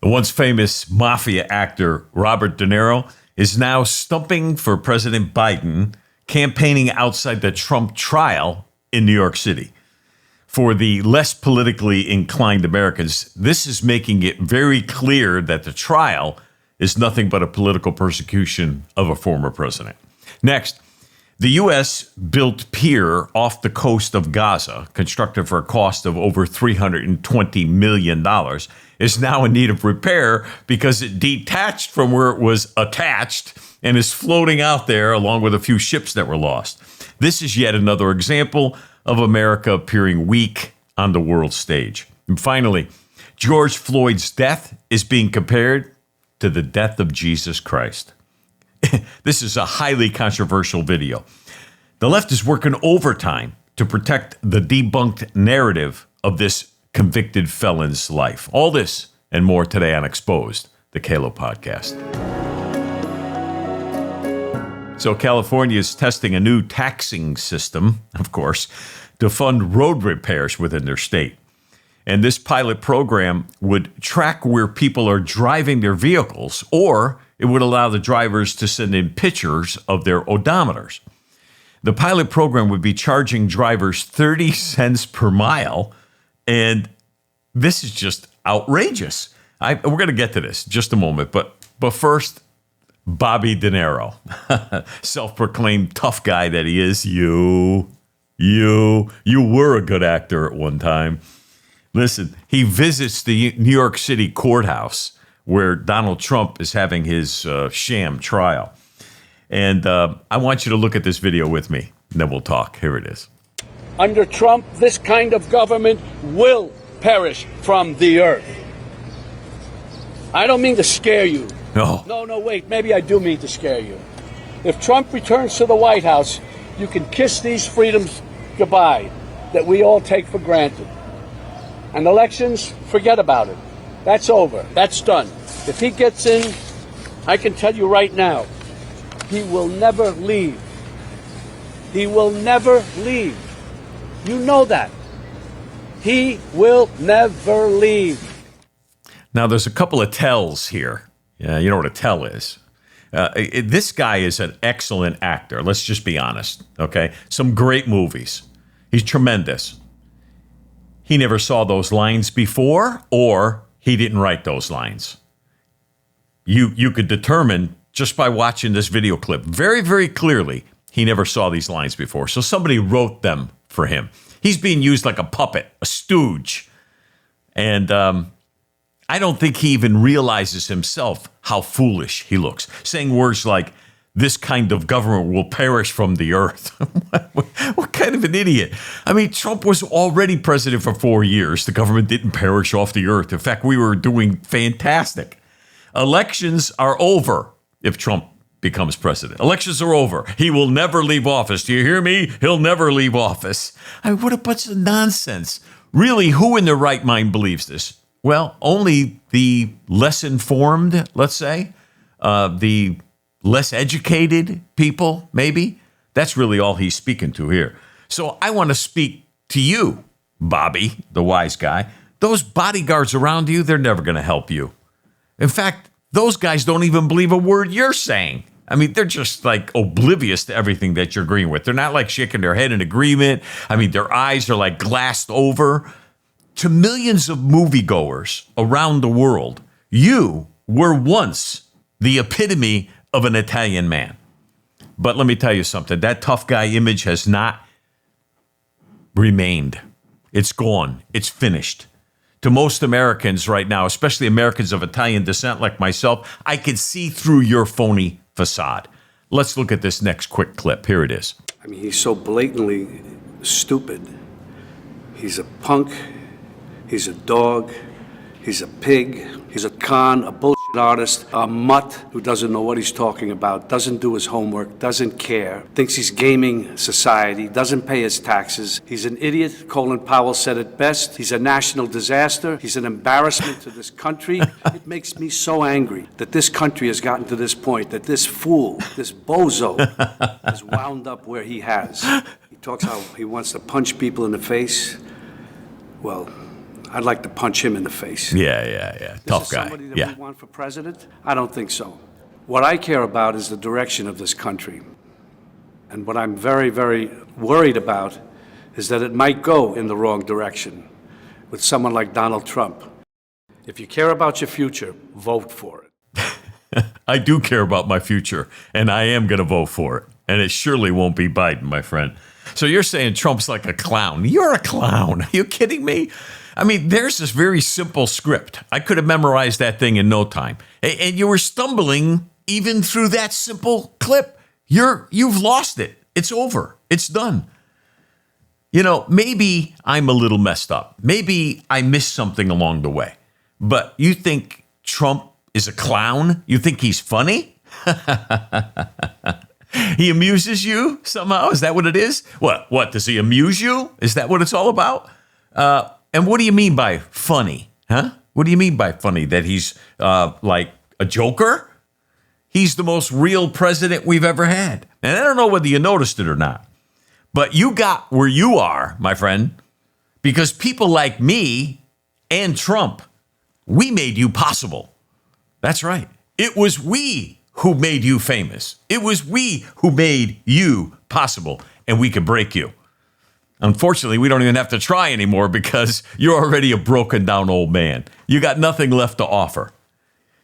The once famous mafia actor Robert DiNero is now stumping for President Biden, campaigning outside the Trump trial in New York City. For the less politically inclined Americans, this is making it very clear that the trial is nothing but a political persecution of a former president. Next, the U.S. built Pier off the coast of Gaza, constructed for a cost of over $320 million, is now in need of repair because it detached from where it was attached and is floating out there along with a few ships that were lost. This is yet another example of America appearing weak on the world stage. And finally, George Floyd's death is being compared to the death of Jesus Christ. This is a highly controversial video. The left is working overtime to protect the debunked narrative of this convicted felon's life. All this and more today on Exposed, the Calo podcast. So California is testing a new taxing system, of course, to fund road repairs within their state. And this pilot program would track where people are driving their vehicles, or it would allow the drivers to send in pictures of their odometers. The pilot program would be charging drivers 30 cents per mile, and this is just outrageous. We're going to get to this in just a moment, but first, Bobby DiNero, self-proclaimed tough guy that he is. You were a good actor at one time. Listen, he visits the New York City courthouse where Donald Trump is having his sham trial. And I want you to look at this video with me, and then we'll talk. Here it is. Under Trump, this kind of government will perish from the earth. I don't mean to scare you. No, wait. Maybe I do mean to scare you. If Trump returns to the White House, you can kiss these freedoms goodbye that we all take for granted. And elections, forget about it. That's over. That's done. If he gets in, I can tell you right now, he will never leave. He will never leave. You know that. He will never leave. Now, there's a couple of tells here. You know what a tell is. This guy is an excellent actor. Let's just be honest, okay? Some great movies. He's tremendous. He never saw those lines before, or he didn't write those lines. You could determine just by watching this video clip very, very clearly he never saw these lines before. So somebody wrote them for him. He's being used like a puppet, a stooge. And I don't think he even realizes himself how foolish he looks. Saying words like, this kind of government will perish from the earth. What kind of an idiot? I mean, Trump was already president for 4 years. The government didn't perish off the earth. In fact, we were doing fantastic. Elections are over if Trump becomes president. Elections are over. He will never leave office. Do you hear me? He'll never leave office. What a bunch of nonsense. Really, who in their right mind believes this? Well, only the less informed, let's say, the less educated people, maybe. That's really all he's speaking to here. So I want to speak to you, Bobby, the wise guy. Those bodyguards around you, they're never going to help you. In fact, those guys don't even believe a word you're saying. I mean, they're just like oblivious to everything that you're agreeing with. They're not like shaking their head in agreement. I mean, their eyes are like glassed over. To millions of moviegoers around the world, you were once the epitome of an Italian man. But let me tell you something. That tough guy image has not remained. It's gone. It's finished. To most Americans right now, especially Americans of Italian descent like myself, I can see through your phony facade. Let's look at this next quick clip. Here it is. I mean, he's so blatantly stupid. He's a punk. He's a dog. He's a pig. He's a con, a bullshit artist, a mutt who doesn't know what he's talking about, doesn't do his homework, doesn't care, thinks he's gaming society, doesn't pay his taxes. He's an idiot. Colin Powell said it best. He's a national disaster. He's an embarrassment to this country. It makes me so angry that this country has gotten to this point, that this fool, this bozo, has wound up where he has. He talks how he wants to punch people in the face. Well, I'd like to punch him in the face. Yeah. Tough guy. Somebody that we want for president? I don't think so. What I care about is the direction of this country. And what I'm very, very worried about is that it might go in the wrong direction with someone like Donald Trump. If you care about your future, vote for it. I do care about my future, and I am going to vote for it. And it surely won't be Biden, my friend. So you're saying Trump's like a clown. You're a clown. Are you kidding me? I mean, there's this very simple script. I could have memorized that thing in no time. And you were stumbling even through that simple clip. You've lost it. It's over. It's done. You know, maybe I'm a little messed up. Maybe I missed something along the way. But you think Trump is a clown? You think he's funny? He amuses you somehow? Is that what it is? What? Does he amuse you? Is that what it's all about? And what do you mean by funny? Huh? What do you mean by funny? That he's like a joker? He's the most real president we've ever had. And I don't know whether you noticed it or not, but you got where you are, my friend, because people like me and Trump, we made you possible. That's right. It was we who made you famous. It was we who made you possible, and we could break you. Unfortunately, we don't even have to try anymore because you're already a broken down old man. You got nothing left to offer.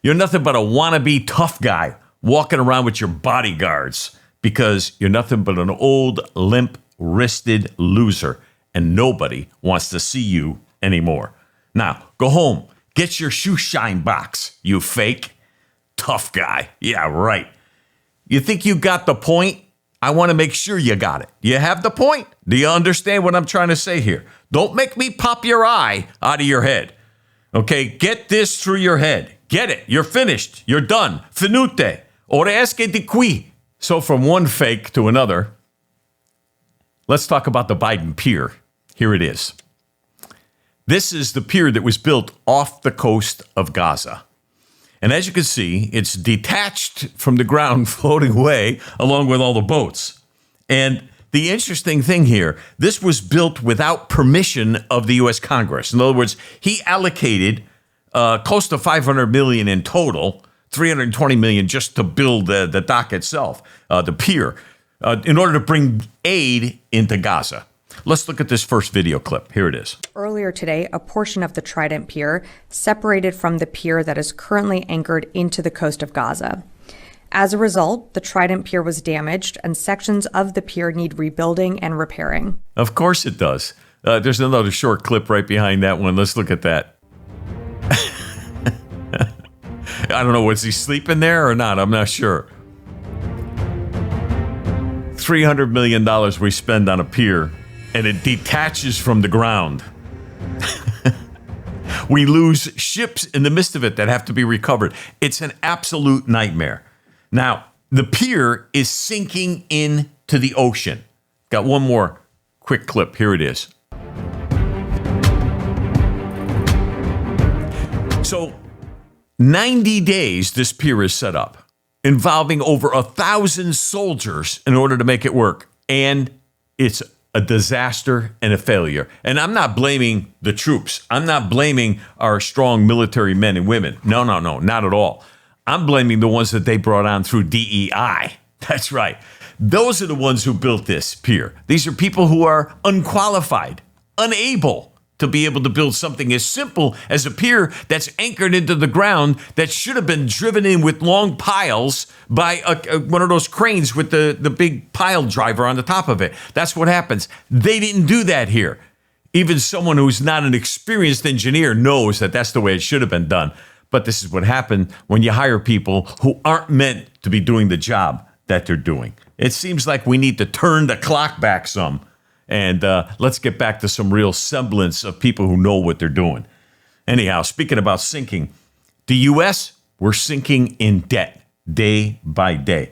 You're nothing but a wannabe tough guy walking around with your bodyguards because you're nothing but an old, limp-wristed loser, and nobody wants to see you anymore. Now, go home. Get your shoe shine box, you fake tough guy. Yeah, right. You think you got the point? I want to make sure you got it. You have the point? Do you understand what I'm trying to say here? Don't make me pop your eye out of your head. Okay, get this through your head. Get it. You're finished. You're done. Finute. Ora esque di qui. So from one fake to another, let's talk about the Biden Pier. Here it is. This is the pier that was built off the coast of Gaza. And as you can see, it's detached from the ground, floating away along with all the boats. And the interesting thing here, this was built without permission of the U.S. Congress. In other words, he allocated close to $500 million in total, $320 million just to build the dock itself, the pier, in order to bring aid into Gaza. Let's look at this first video clip. Here it is. Earlier today, a portion of the Trident Pier separated from the pier that is currently anchored into the coast of Gaza. As a result, the Trident Pier was damaged and sections of the pier need rebuilding and repairing. Of course it does. There's another short clip right behind that one. Let's look at that. I don't know, was he sleeping there or not? I'm not sure. $300 million we spend on a pier, and it detaches from the ground. We lose ships in the midst of it that have to be recovered. It's an absolute nightmare. Now, the pier is sinking into the ocean. Got one more quick clip. Here it is. So, 90 days this pier is set up, involving over 1,000 soldiers in order to make it work. And it's a disaster and a failure. And I'm not blaming the troops. I'm not blaming our strong military men and women. No, not at all. I'm blaming the ones that they brought on through DEI. That's right. Those are the ones who built this pier. These are people who are unqualified, unable to be able to build something as simple as a pier that's anchored into the ground that should have been driven in with long piles by one of those cranes with the big pile driver on the top of it. That's what happens. They didn't do that here. Even someone who's not an experienced engineer knows that that's the way it should have been done. But this is what happened when you hire people who aren't meant to be doing the job that they're doing. It seems like we need to turn the clock back some. And let's get back to some real semblance of people who know what they're doing. Anyhow, speaking about sinking, the U.S., we're sinking in debt day by day.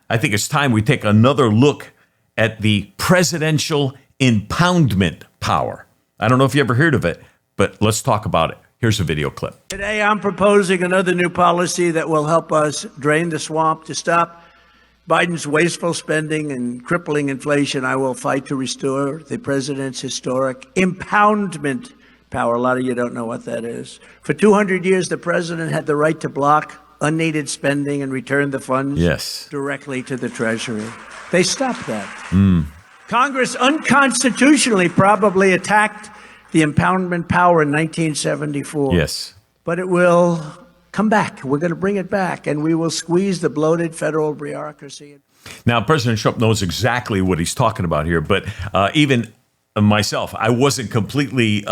I think it's time we take another look at the presidential impoundment power. I don't know if you ever heard of it, but let's talk about it. Here's a video clip. Today, I'm proposing another new policy that will help us drain the swamp. To stop Biden's wasteful spending and crippling inflation, I will fight to restore the president's historic impoundment power. A lot of you don't know what that is. For 200 years, the president had the right to block unneeded spending and return the funds directly to the Treasury. They stopped that. Congress unconstitutionally probably attacked the impoundment power in 1974. Yes. But it will come back. We're going to bring it back, and we will squeeze the bloated federal bureaucracy. Now, President Trump knows exactly what he's talking about here, but even myself, I wasn't completely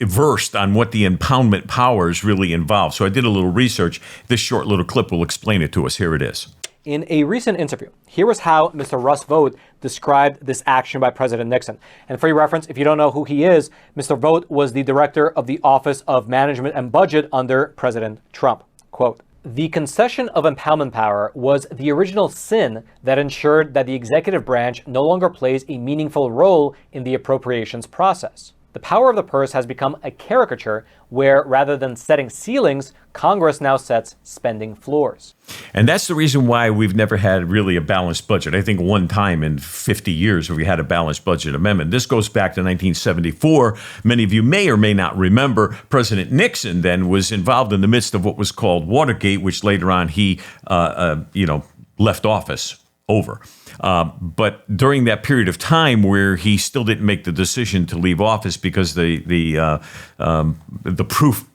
versed on what the impoundment powers really involve. So I did a little research. This short little clip will explain it to us. Here it is. In a recent interview, here was how Mr. Russ Vought described this action by President Nixon. And for your reference, if you don't know who he is, Mr. Vought was the director of the Office of Management and Budget under President Trump. Quote, "The concession of impoundment power was the original sin that ensured that the executive branch no longer plays a meaningful role in the appropriations process. The power of the purse has become a caricature where, rather than setting ceilings, Congress now sets spending floors." And that's the reason why we've never had really a balanced budget. I think one time in 50 years we had a balanced budget amendment. This goes back to 1974. Many of you may or may not remember President Nixon then was involved in the midst of what was called Watergate, which later on he, left office over. But during that period of time where he still didn't make the decision to leave office because the proof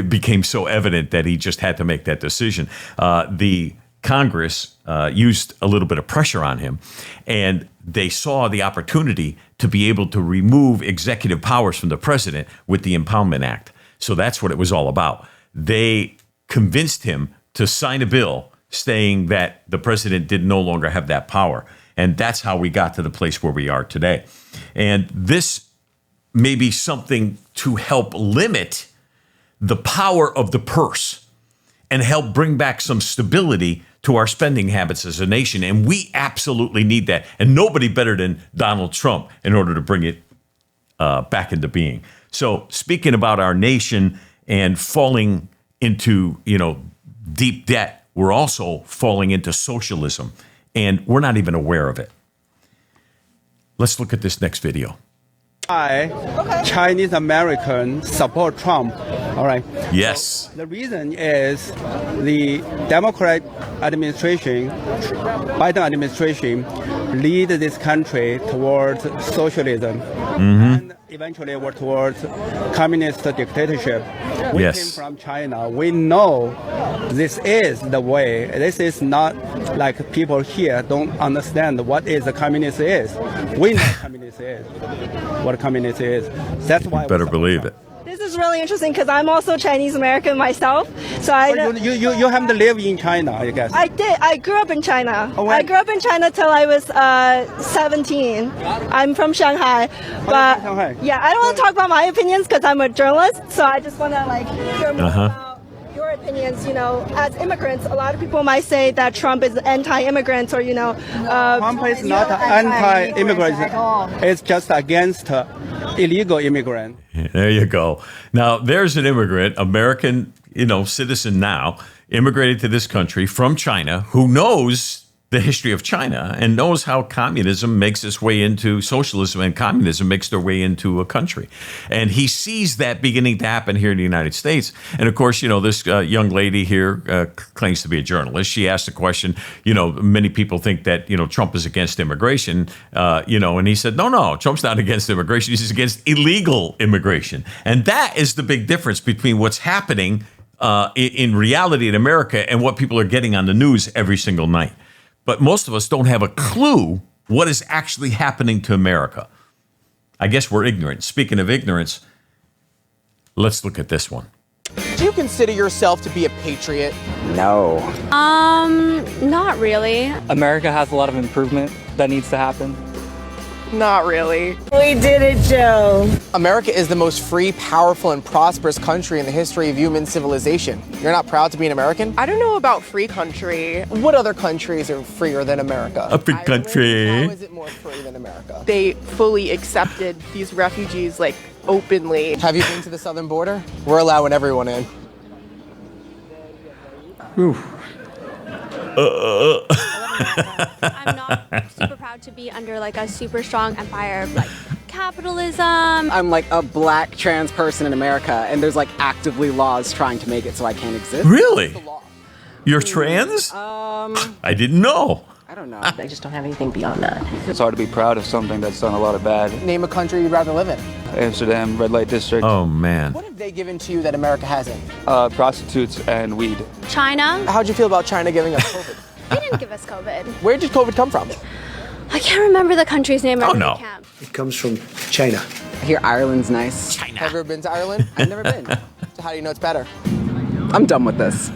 became so evident that he just had to make that decision, the Congress used a little bit of pressure on him, and they saw the opportunity to be able to remove executive powers from the president with the Impoundment Act. So that's what it was all about. They convinced him to sign a bill saying that the president did no longer have that power. And that's how we got to the place where we are today. And this may be something to help limit the power of the purse and help bring back some stability to our spending habits as a nation. And we absolutely need that. And nobody better than Donald Trump in order to bring it back into being. So speaking about our nation and falling into, deep debt, we're also falling into socialism, and we're not even aware of it. Let's look at this next video. Chinese Americans support Trump. All right. Yes. So the reason is the Democrat administration, Biden administration, lead this country towards socialism and eventually towards communist dictatorship. We came from China. We know this is the way. This is not like people here don't understand what is the communist is. We know communist is. What communist is. That's why. You better believe it. This is really interesting because I'm also Chinese American myself. So you haven't lived in China, I guess. I did. I grew up in China. Oh, I grew up in China till I was 17. I'm from Shanghai. But Shanghai. Yeah, I don't want to talk about my opinions because I'm a journalist. So I just want to hear more about your opinions. As immigrants, a lot of people might say that Trump is anti-immigrant or Trump is not anti-immigrant. It's just against illegal immigrant. There you go. Now, there's an immigrant, American, citizen now, immigrated to this country from China, who knows the history of China and knows how communism makes its way into socialism and communism makes their way into a country. And he sees that beginning to happen here in the United States. And of course, this young lady here claims to be a journalist. She asked the question, many people think that, Trump is against immigration, and he said, no, Trump's not against immigration. He's against illegal immigration. And that is the big difference between what's happening in reality in America and what people are getting on the news every single night. But most of us don't have a clue what is actually happening to America. I guess we're ignorant. Speaking of ignorance, let's look at this one. Do you consider yourself to be a patriot? No. Not really. America has a lot of improvement that needs to happen. Not really. We did it, Joe. America is the most free, powerful, and prosperous country in the history of human civilization. You're not proud to be an American? I don't know about free country. What other countries are freer than America? A free country. How is it more free than America? They fully accepted these refugees, openly. Have you been to the southern border? We're allowing everyone in. I'm not super proud to be under like a super strong empire of like capitalism. I'm like a black trans person in America, and there's like actively laws trying to make it so I can't exist. Really? You're trans? I didn't know. I don't know. I just don't have anything beyond that. It's hard to be proud of something that's done a lot of bad. Name a country you'd rather live in. Amsterdam, red light district. Oh, man. What have they given to you that America hasn't? Prostitutes and weed. China. How'd you feel about China giving us COVID? They didn't give us COVID. Where did COVID come from? I can't remember the country's name. I really no. can't. It comes from China. I hear Ireland's nice. China. Have you ever been to Ireland? I've never been. So how do you know it's better? I'm done with this.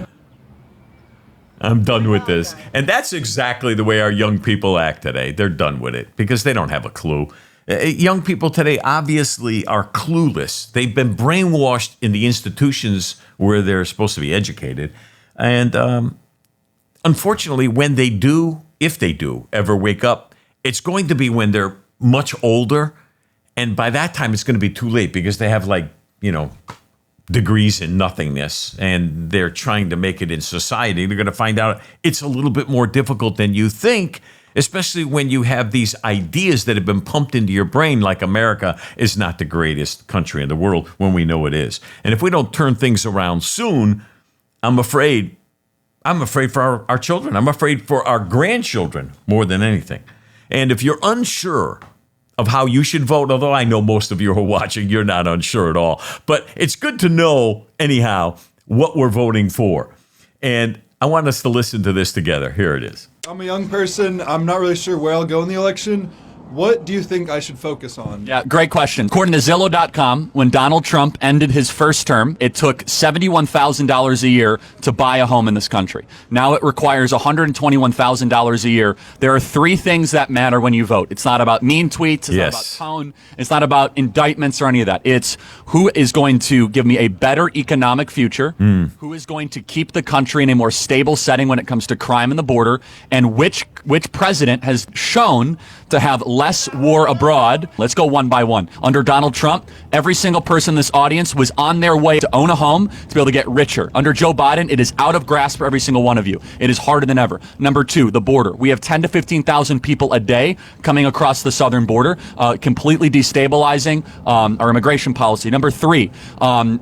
I'm done with this. And that's exactly the way our young people act today. They're done with it because they don't have a clue. Young people today obviously are clueless. They've been brainwashed in the institutions where they're supposed to be educated. And unfortunately, when they do, if they do ever wake up, it's going to be when they're much older. And by that time, it's going to be too late because they have degrees in nothingness and they're trying to make it in society. They're going to find out it's a little bit more difficult than you think, especially when you have these ideas that have been pumped into your brain like America is not the greatest country in the world when we know it is. And if we don't turn things around soon, I'm afraid for our children. I'm afraid for our grandchildren more than anything. And if you're unsure of how you should vote, although I know most of you who are watching, you're not unsure at all. But it's good to know, anyhow, what we're voting for. And I want us to listen to this together. Here it is. I'm a young person. I'm not really sure where I'll go in the election. What do you think I should focus on? Yeah, great question. According to Zillow.com, when Donald Trump ended his first term, it took $71,000 a year to buy a home in this country. Now it requires $121,000 a year. There are three things that matter when you vote. It's not about mean tweets. It's not about tone. It's not about indictments or any of that. It's who is going to give me a better economic future, who is going to keep the country in a more stable setting when it comes to crime and the border, and which president has shown to have less war abroad. Let's go one by one. Under Donald Trump, every single person in this audience was on their way to own a home to be able to get richer. Under Joe Biden, it is out of grasp for every single one of you. It is harder than ever. Number two, the border. We have 10 to 15,000 people a day coming across the southern border, completely destabilizing our immigration policy. Number three,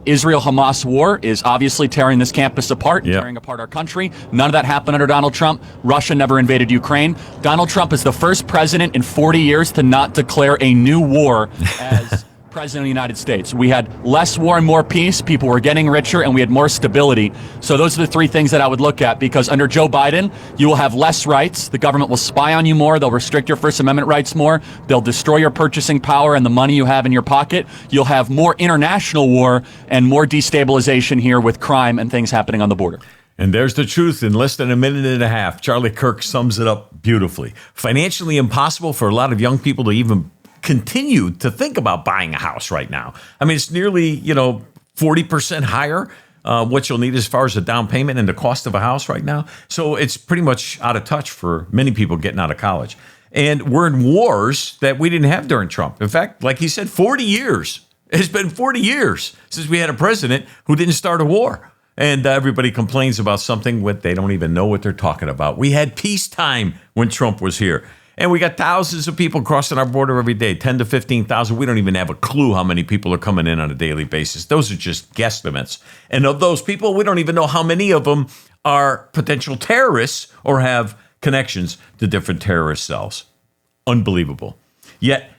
Israel-Hamas war is obviously tearing this campus apart, tearing apart our country. None of that happened under Donald Trump. Russia never invaded Ukraine. Donald Trump is the first president in 40 years to not declare a new war as president of the United States. We had less war and more peace. People were getting richer and we had more stability. So those are the three things that I would look at, because under Joe Biden, you will have less rights. The government will spy on you more. They'll restrict your First Amendment rights more. They'll destroy your purchasing power and the money you have in your pocket. You'll have more international war and more destabilization here with crime and things happening on the border. And there's the truth in less than a minute and a half. Charlie Kirk sums it up beautifully. Financially impossible for a lot of young people to even continue to think about buying a house right now. I mean, it's nearly, 40% higher what you'll need as far as a down payment and the cost of a house right now. So it's pretty much out of touch for many people getting out of college. And we're in wars that we didn't have during Trump. In fact, like he said, 40 years. It's been 40 years since we had a president who didn't start a war. And everybody complains about something what they don't even know what they're talking about. We had peacetime when Trump was here. And we got thousands of people crossing our border every day, 10 to 15,000. We don't even have a clue how many people are coming in on a daily basis. Those are just guesstimates. And of those people, we don't even know how many of them are potential terrorists or have connections to different terrorist cells. Unbelievable. Yet,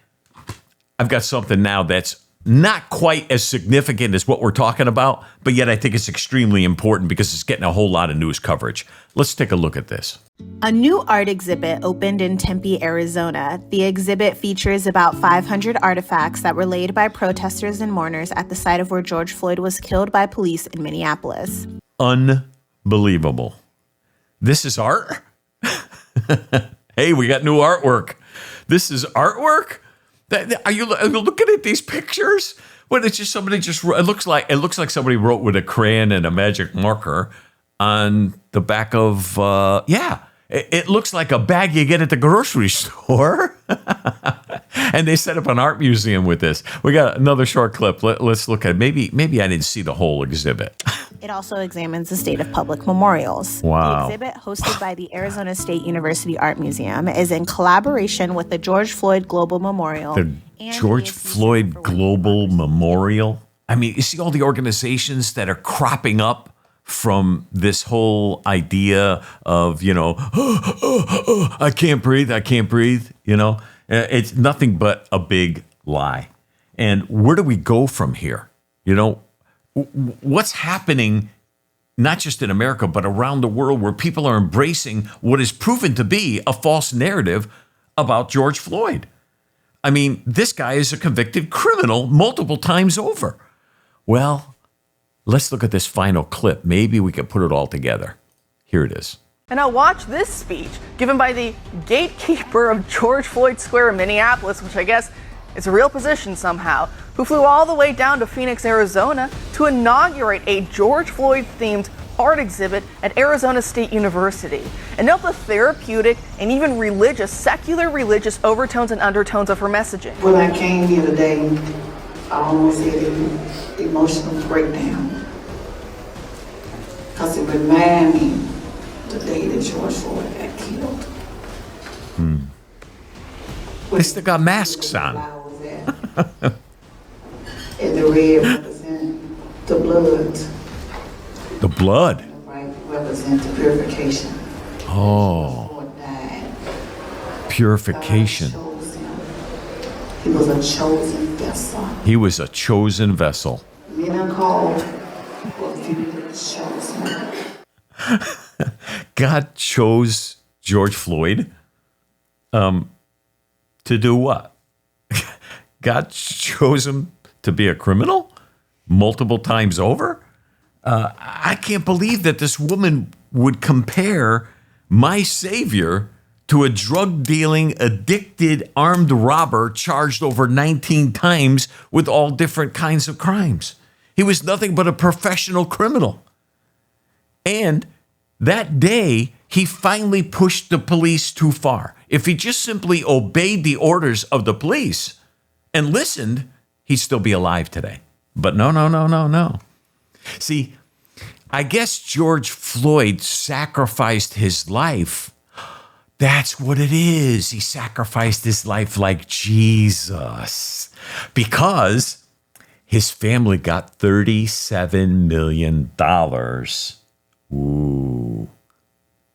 I've got something now that's not quite as significant as what we're talking about, but yet I think it's extremely important because it's getting a whole lot of news coverage. Let's take a look at this. A new art exhibit opened in Tempe, Arizona. The exhibit features about 500 artifacts that were laid by protesters and mourners at the site of where George Floyd was killed by police in Minneapolis. Unbelievable. This is art? Hey, we got new artwork. This is artwork? Are you looking at these pictures? Well, it's just somebody it looks like somebody wrote with a crayon and a magic marker on the back of it looks like a bag you get at the grocery store. And they set up an art museum with this. We got another short clip. Let's look at it. Maybe I didn't see the whole exhibit. It also examines the state of public memorials. Wow. The exhibit, hosted by the Arizona State University Art Museum, is in collaboration with the George Floyd Global Memorial. The George Floyd Global Memorial. I mean, you see all the organizations that are cropping up from this whole idea of, I can't breathe, It's nothing but a big lie. And where do we go from here? What's happening, not just in America, but around the world, where people are embracing what is proven to be a false narrative about George Floyd? I mean, this guy is a convicted criminal multiple times over. Well, let's look at this final clip. Maybe we can put it all together. Here it is. And now watch this speech given by the gatekeeper of George Floyd Square in Minneapolis, which I guess is a real position somehow, who flew all the way down to Phoenix, Arizona to inaugurate a George Floyd-themed art exhibit at Arizona State University. And note the therapeutic and even secular religious overtones and undertones of her messaging. When I came here today, I almost had an emotional breakdown because it reminded me the day that George Floyd got killed. They still got masks on. And the red represent the blood. The blood? The white represent the purification. Oh. Purification. He was a chosen vessel. He was a chosen vessel. Men are called, but few are chosen. God chose George Floyd to do what? God chose him to be a criminal multiple times over? I can't believe that this woman would compare my savior to a drug-dealing, addicted, armed robber charged over 19 times with all different kinds of crimes. He was nothing but a professional criminal. And that day, he finally pushed the police too far. If he just simply obeyed the orders of the police and listened, he'd still be alive today. But no. See, I guess George Floyd sacrificed his life. That's what it is. He sacrificed his life like Jesus because his family got $37 million. Ooh,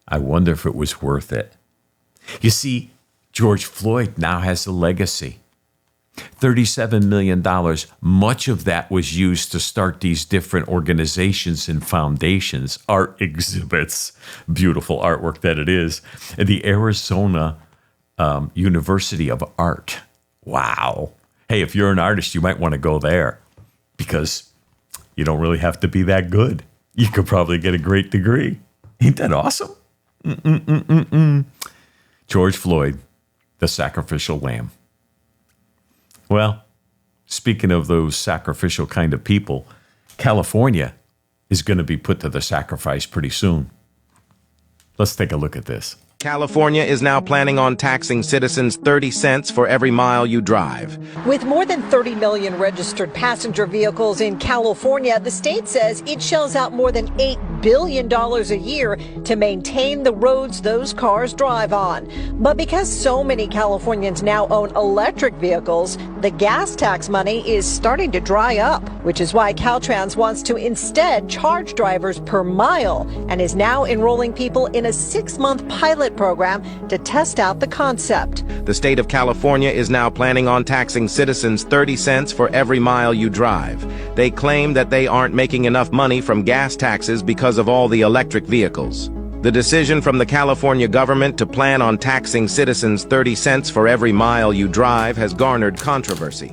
I wonder if it was worth it. You see, George Floyd now has a legacy. $37 million. Much of that was used to start these different organizations and foundations, art exhibits, beautiful artwork that it is, and the Arizona University of Art. Wow. Hey, if you're an artist, you might want to go there because you don't really have to be that good. You could probably get a great degree. Ain't that awesome? George Floyd, the sacrificial lamb. Well, speaking of those sacrificial kind of people, California is going to be put to the sacrifice pretty soon. Let's take a look at this. California is now planning on taxing citizens 30 cents for every mile you drive. With more than 30 million registered passenger vehicles in California, the state says it shells out more than $8 billion a year to maintain the roads those cars drive on. But because so many Californians now own electric vehicles, the gas tax money is starting to dry up, which is why Caltrans wants to instead charge drivers per mile and is now enrolling people in a 6-month pilot program to test out the concept. The state of California is now planning on taxing citizens 30 cents for every mile you drive. They claim that they aren't making enough money from gas taxes because of all the electric vehicles. The decision from the California government to plan on taxing citizens 30 cents for every mile you drive has garnered controversy.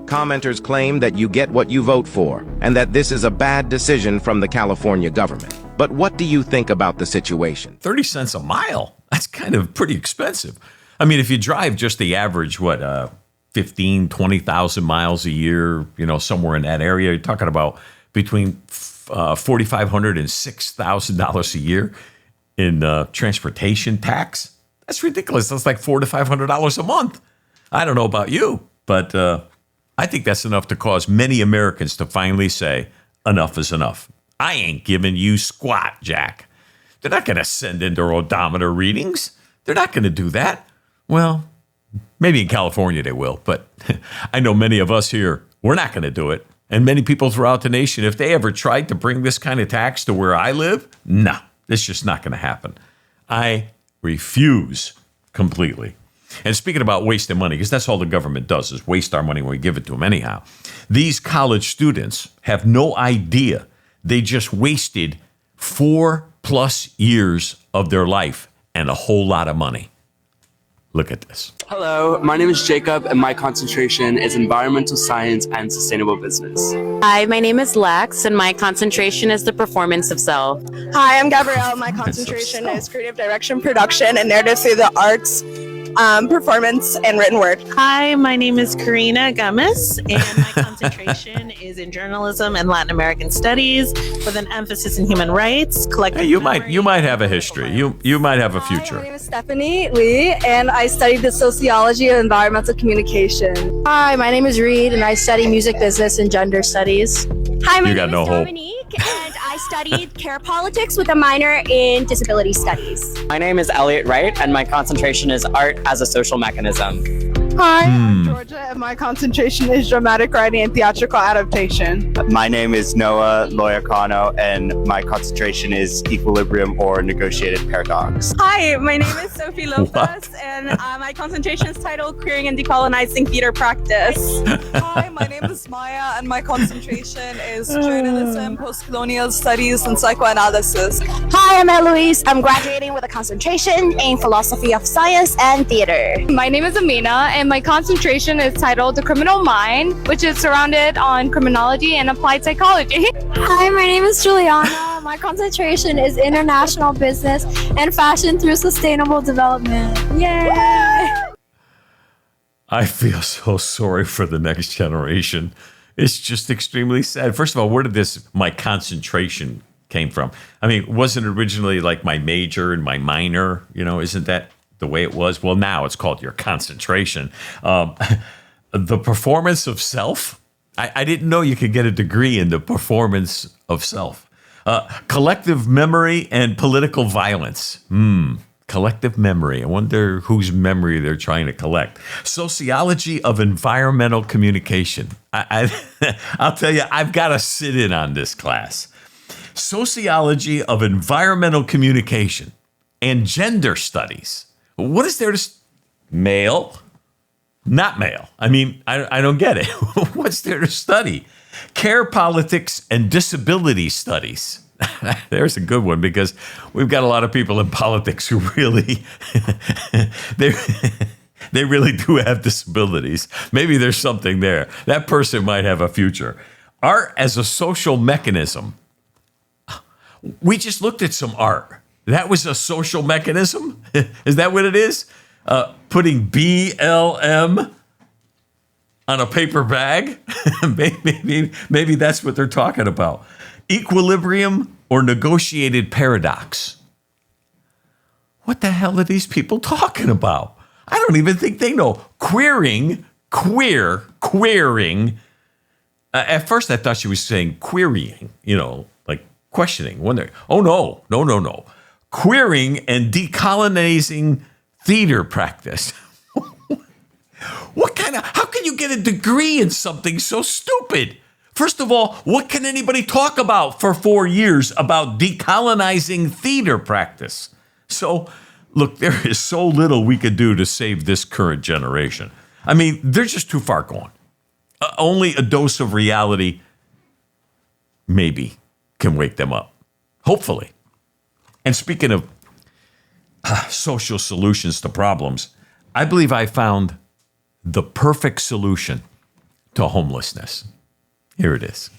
Commenters claim that you get what you vote for, and that this is a bad decision from the California government. But what do you think about the situation? 30 cents a mile? That's kind of pretty expensive. I mean, if you drive just the average, 15, 20,000 miles a year, somewhere in that area, you're talking about between $4,500 and $6,000 a year in transportation tax. That's ridiculous. That's like $400 to $500 a month. I don't know about you, but I think that's enough to cause many Americans to finally say, enough is enough. I ain't giving you squat, Jack. They're not going to send in their odometer readings. They're not going to do that. Well, maybe in California they will, but I know many of us here, we're not going to do it. And many people throughout the nation, if they ever tried to bring this kind of tax to where I live, no, it's just not going to happen. I refuse completely. And speaking about wasting money, because that's all the government does is waste our money when we give it to them anyhow. These college students have no idea they just wasted 4+ years of their life and a whole lot of money. Look at this. Hello, my name is Jacob, and my concentration is environmental science and sustainable business. Hi, my name is Lex, and my concentration is the performance of self. Hi, I'm Gabrielle. My concentration is creative direction, production, and narrative through the arts, performance, and written word. Hi, my name is Karina Gomez, and my concentration is in journalism and Latin American studies with an emphasis in human rights, collective Hey, you might have a history. You might have a future. My name is Stephanie Lee, and I studied the sociology of environmental communication. Hi, my name is Reed, and I study music business and gender studies. Hi, my You got name no is hope. Dominique, and I studied care politics with a minor in disability studies. My name is Elliot Wright, and my concentration is art as a social mechanism. Hi, I'm Georgia, and my concentration is dramatic writing and theatrical adaptation. My name is Noah Loyacano, and my concentration is equilibrium or negotiated paradox. Hi, my name is Sophie Lopez, and my concentration is titled Queering and Decolonizing Theater Practice. Hi, my name is Maya, and my concentration is journalism, post-colonial studies, and psychoanalysis. Hi, I'm Eloise. I'm graduating with a concentration in philosophy of science and theater. My name is Amina, and my concentration is titled The Criminal Mind, which is surrounded on criminology and applied psychology. Hi, my name is Juliana. My concentration is international business and fashion through sustainable development. Yay! I feel so sorry for the next generation. It's just extremely sad. First of all, where did my concentration came from? I mean, wasn't it originally like my major and my minor? Isn't that the way it was? Well, now it's called your concentration. The performance of self. I didn't know you could get a degree in the performance of self. Collective memory and political violence. Collective memory. I wonder whose memory they're trying to collect. Sociology of environmental communication. I'll tell you, I've got to sit in on this class. Sociology of environmental communication and gender studies. What is there to male? Not male. I mean, I don't get it. What's there to study? Care politics and disability studies. There's a good one because we've got a lot of people in politics who really, they really do have disabilities. Maybe there's something there. That person might have a future. Art as a social mechanism. We just looked at some art. That was a social mechanism? Is that what it is? Putting BLM on a paper bag? maybe that's what they're talking about. Equilibrium or negotiated paradox. What the hell are these people talking about? I don't even think they know. Queering. At first I thought she was saying querying, like questioning. Wondering, oh no. Queering and decolonizing theater practice. How can you get a degree in something so stupid? First of all, what can anybody talk about for 4 years about decolonizing theater practice? So, look, there is so little we could do to save this current generation. I mean, they're just too far gone. Only a dose of reality maybe can wake them up. Hopefully. And speaking of social solutions to problems, I believe I found the perfect solution to homelessness. Here it is.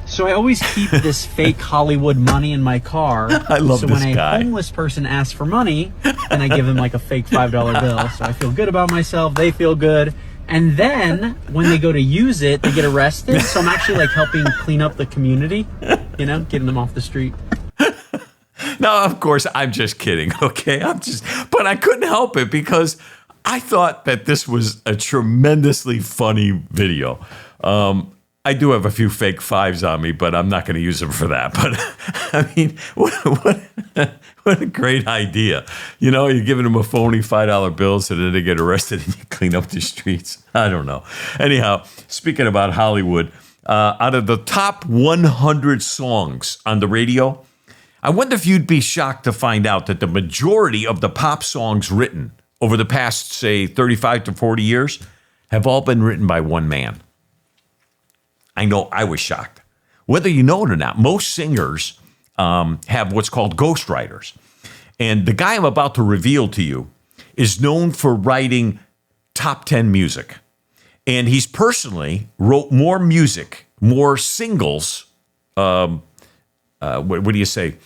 So I always keep this fake Hollywood money in my car. I love this guy. So when a homeless person asks for money, then I give them like a fake $5 bill. So I feel good about myself. They feel good. And then when they go to use it, they get arrested. So I'm actually like helping clean up the community, getting them off the street. No, of course, I'm just kidding, okay? But I couldn't help it because I thought that this was a tremendously funny video. I do have a few fake 5s on me, but I'm not going to use them for that. But I mean, what a great idea. You know, you're giving them a phony $5 bill so that they get arrested and you clean up the streets. I don't know. Anyhow, speaking about Hollywood, out of the top 100 songs on the radio, I wonder if you'd be shocked to find out that the majority of the pop songs written over the past, say, 35 to 40 years have all been written by one man. I know I was shocked. Whether you know it or not, most singers have what's called ghostwriters. And the guy I'm about to reveal to you is known for writing top 10 music. And he's personally wrote more music, more singles, what do you say,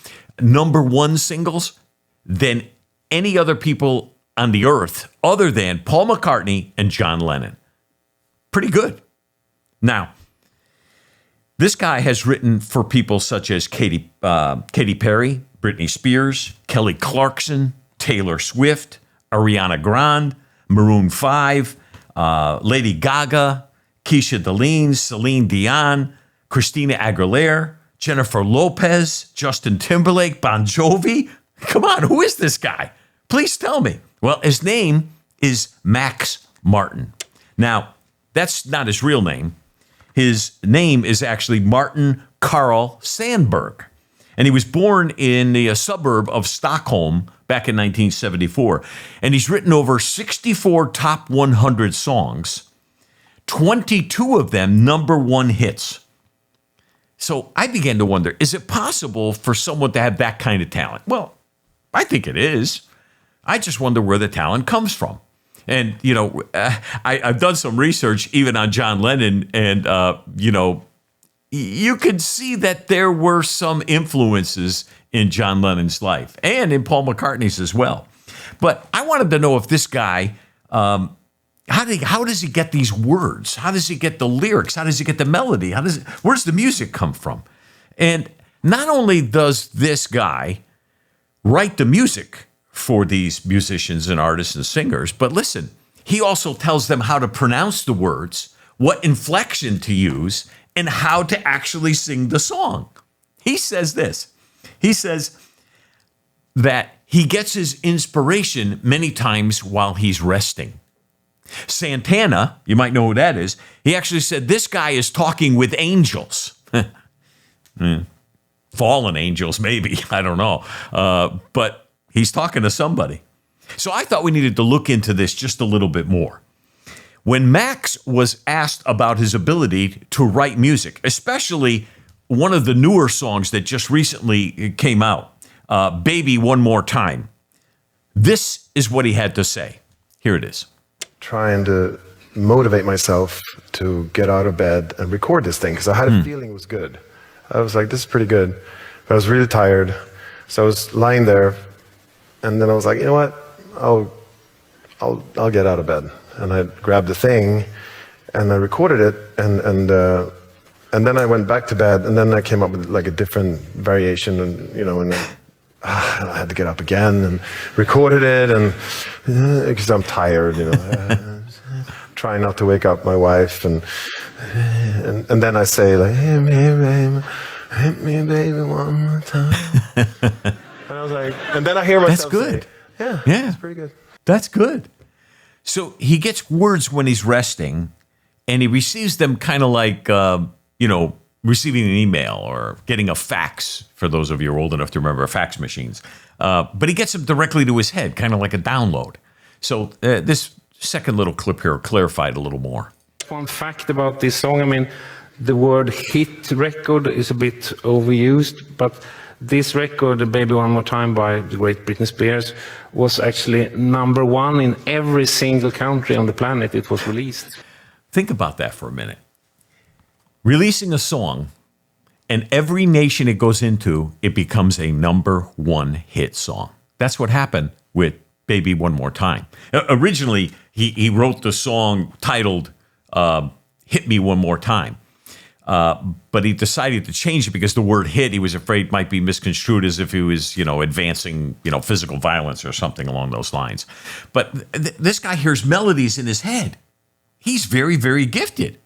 number one singles than any other people on the earth other than Paul McCartney and John Lennon. Pretty good. Now, this guy has written for people such as Katy Perry, Britney Spears, Kelly Clarkson, Taylor Swift, Ariana Grande, Maroon 5, Lady Gaga, Keisha Deline, Celine Dion, Christina Aguilera, Jennifer Lopez, Justin Timberlake, Bon Jovi. Come on, who is this guy? Please tell me. Well, his name is Max Martin. Now, that's not his real name. His name is actually Martin Carl Sandberg. And he was born in the suburb of Stockholm back in 1974. And he's written over 64 top 100 songs, 22 of them number one hits. So I began to wonder, is it possible for someone to have that kind of talent? Well, I think it is. I just wonder where the talent comes from. And, you know, I've done some research even on John Lennon, and, you know, you could see that there were some influences in John Lennon's life and in Paul McCartney's as well. But I wanted to know if this guy, how does he get these words? How does he get the lyrics? How does he get the melody? Where's the music come from? And not only does this guy write the music for these musicians and artists and singers, but listen, he also tells them how to pronounce the words, what inflection to use, and how to actually sing the song. He says this. He says that he gets his inspiration many times while he's resting. Santana, you might know who that is, he actually said this guy is talking with angels. Fallen angels, maybe. I don't know. But he's talking to somebody. So I thought we needed to look into this just a little bit more. When Max was asked about his ability to write music, especially one of the newer songs that just recently came out, Baby One More Time, this is what he had to say. Here it is. Trying to motivate myself to get out of bed and record this thing because I had a feeling it was good. I was like, this is pretty good. But I was really tired. So I was lying there, and then I was like, you know what? I'll get out of bed. And I grabbed the thing, and I recorded it, and then I went back to bed, and then I came up with like a different variation, and you know, and I had to get up again and recorded it, and because I'm tired, you know, trying not to wake up my wife, and then I say like, hey baby, hit me baby one more time, and I was like, and then I hear myself. That's good. Say, yeah, that's pretty good. That's good. So he gets words when he's resting, and he receives them kind of like, you know, receiving an email or getting a fax, for those of you who are old enough to remember fax machines. But he gets them directly to his head, kind of like a download. So this second little clip here clarified a little more. One fact about this song, I mean, the word hit record is a bit overused, but this record, Baby One More Time by the great Britney Spears, was actually number one in every single country on the planet it was released. Think about that for a minute. Releasing a song, and every nation it goes into, it becomes a number one hit song. That's what happened with Baby One More Time. Originally, he wrote the song titled Hit Me One More Time. But he decided to change it because the word hit, he was afraid might be misconstrued as if he was, you know, advancing, you know, physical violence or something along those lines. But this guy hears melodies in his head. He's very, very gifted.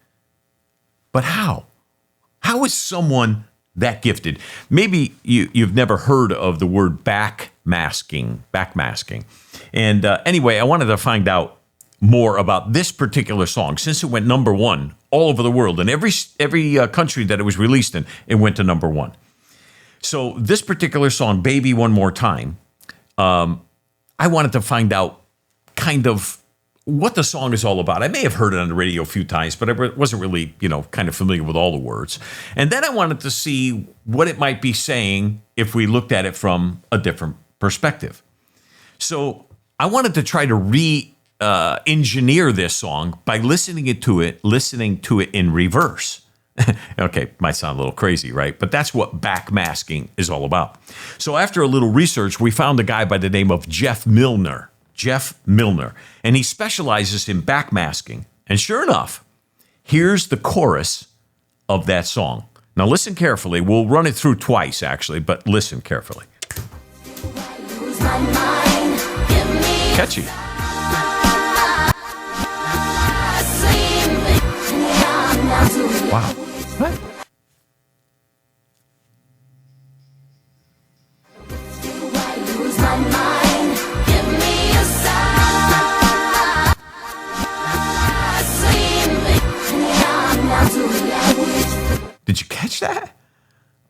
But how? How is someone that gifted? Maybe you've never heard of the word backmasking. And anyway, I wanted to find out more about this particular song since it went number one all over the world. In every country that it was released in, it went to number one. So this particular song, Baby One More Time, I wanted to find out kind of what the song is all about. I may have heard it on the radio a few times, but I wasn't really, kind of familiar with all the words. And then I wanted to see what it might be saying if we looked at it from a different perspective. So I wanted to try to engineer this song by listening to it in reverse. Okay, might sound a little crazy, right? But that's what backmasking is all about. So after a little research, we found a guy by the name of Jeff Milner, and he specializes in backmasking. And sure enough, here's the chorus of that song. Now listen carefully. We'll run it through twice, actually, but listen carefully. Catchy. Wow. What? Did you catch that?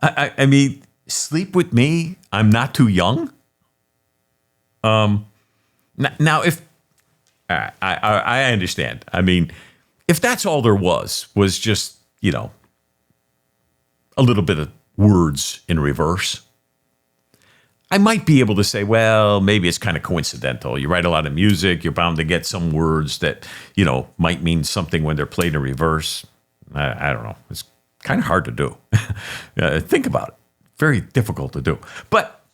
I mean, sleep with me. I'm not too young. Now, if I understand. I mean, if that's all there was just, a little bit of words in reverse, I might be able to say, well, maybe it's kind of coincidental. You write a lot of music, you're bound to get some words that, might mean something when they're played in reverse. I don't know. It's kind of hard to do. Think about it. Very difficult to do. But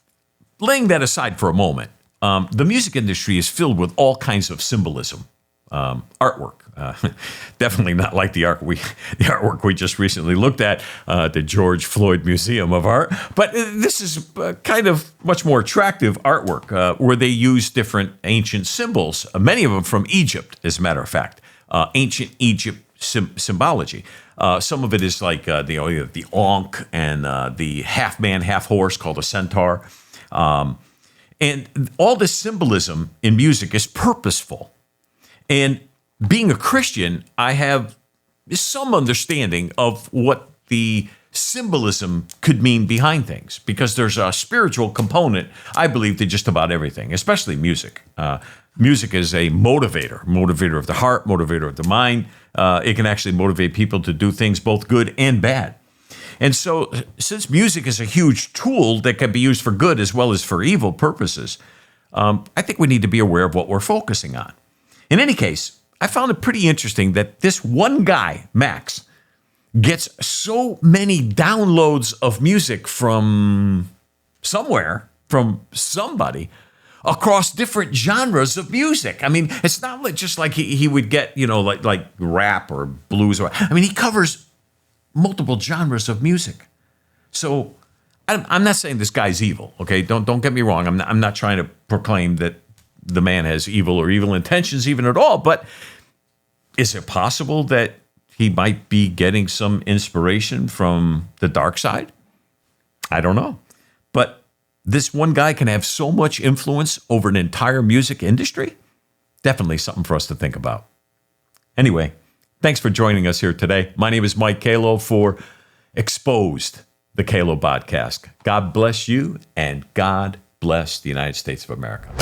laying that aside for a moment, the music industry is filled with all kinds of symbolism. Artwork. Definitely not like the artwork we just recently looked at, the George Floyd Museum of Art. But this is kind of much more attractive artwork where they use different ancient symbols, many of them from Egypt, as a matter of fact. Ancient Egypt symbology. Some of it is like the ankh and the half man, half horse called a centaur. And all this symbolism in music is purposeful. And being a Christian, I have some understanding of what the symbolism could mean behind things, because there's a spiritual component, I believe, to just about everything, especially music. Music is a motivator of the heart, motivator of the mind. It can actually motivate people to do things both good and bad. And so since music is a huge tool that can be used for good as well as for evil purposes, I think we need to be aware of what we're focusing on. In any case, I found it pretty interesting that this one guy, Max, gets so many downloads of music from somewhere, from somebody, across different genres of music. I mean, it's not just like he would get, like rap or blues. He covers multiple genres of music. So I'm not saying this guy's evil, okay? Don't get me wrong. I'm not trying to proclaim that the man has evil or evil intentions even at all, but is it possible that he might be getting some inspiration from the dark side? I don't know. But this one guy can have so much influence over an entire music industry? Definitely something for us to think about. Anyway, thanks for joining us here today. My name is Mike Calo for Exposed, the Calo podcast. God bless you, and God bless the United States of America.